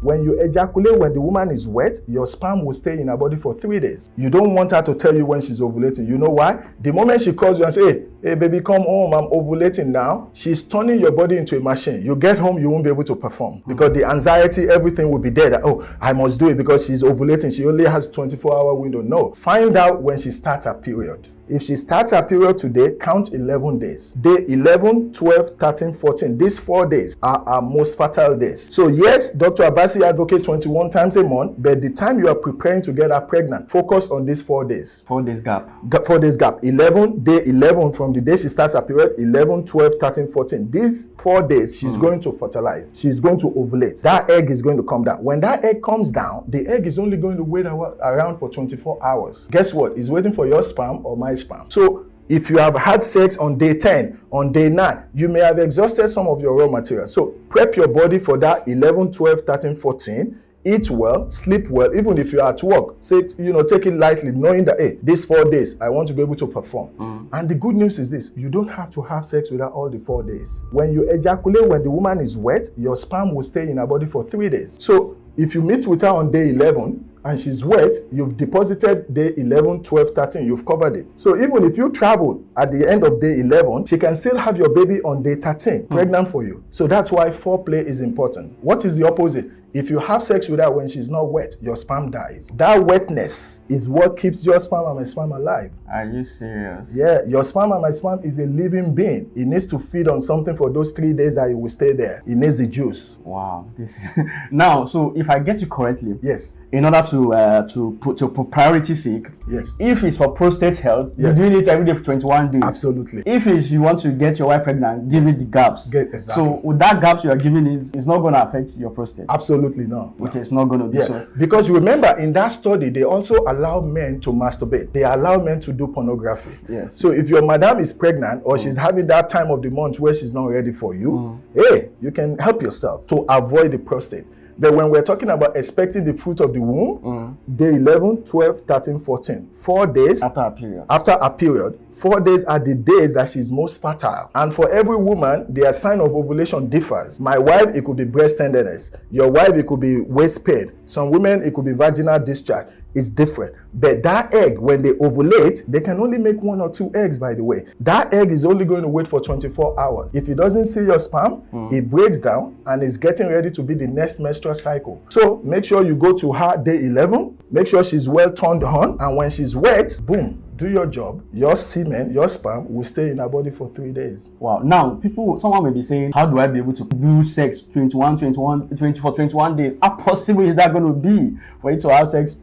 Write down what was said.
When you ejaculate when the woman is wet, your sperm will stay in her body for 3 days. You don't want her to tell you when she's ovulating. You know why? The moment she calls you and say, hey baby, come home, I'm ovulating now, she's turning your body into a machine. You get home, you won't be able to perform because the anxiety, everything will be there that, oh, I must do it because she's ovulating. She only has 24-hour window. No. Find out when she starts her period. If she starts her period today, count 11 days. Day 11, 12, 13, 14. These 4 days are our most fertile days. So yes, Dr. Abasi advocates 21 times a month, but the time you are preparing to get her pregnant, focus on these 4 days. 4 days gap. 4 days gap. 11, day 11 from the day she starts her period, 11, 12, 13, 14. These 4 days, she's going to fertilize. She's going to ovulate. That egg is going to come down. When that egg comes down, the egg is only going to wait around for 24 hours. Guess what? It's waiting for your sperm or my sperm. So if you have had sex on day 10, on day 9, you may have exhausted some of your raw material. So prep your body for that 11, 12, 13, 14. Eat well, sleep well, even if you're at work. Take it lightly, knowing that, hey, these 4 days, I want to be able to perform. And the good news is this, you don't have to have sex without all the 4 days. When you ejaculate, when the woman is wet, your sperm will stay in her body for 3 days. So if you meet with her on day 11, and she's wet, you've deposited day 11, 12, 13, you've covered it. So even if you travel at the end of day 11, she can still have your baby on day 13, pregnant for you. So that's why foreplay is important. What is the opposite? If you have sex with her when she's not wet, your sperm dies. That wetness is what keeps your sperm and my sperm alive. Are you serious? Yeah, your sperm and my sperm is a living being. It needs to feed on something for those 3 days that it will stay there. It needs the juice. Wow. Now, so if I get you correctly, yes, in order to put priority sake, yes, if it's for prostate health, yes, you do it every day for 21 days. Absolutely. If it's you want to get your wife pregnant, give it the gaps. Exactly. So with that gaps you are giving it's not going to affect your prostate. Absolutely not. Which is not going to do so. Because remember, in that study, they also allow men to masturbate. They allow men to do pornography. Yes. So if your madam is pregnant or she's having that time of the month where she's not ready for you, hey, you can help yourself to avoid the prostate. But when we're talking about expecting the fruit of the womb, day 11, 12, 13, 14, 4 days after a period. After a period, 4 days are the days that she's most fertile. And for every woman, their sign of ovulation differs. My wife, it could be breast tenderness. Your wife, it could be waist pain. Some women, it could be vaginal discharge. It's different. But that egg, when they ovulate, they can only make 1 or 2 eggs, by the way. That egg is only going to wait for 24 hours. If it doesn't see your sperm, it breaks down and is getting ready to be the next menstrual cycle. So make sure you go to her day 11, make sure she's well turned on, and when she's wet, boom, do your job. Your semen, your sperm will stay in her body for 3 days. Wow. Now, someone may be saying, how do I be able to do sex 21 days? How possible is that going to be for you to have sex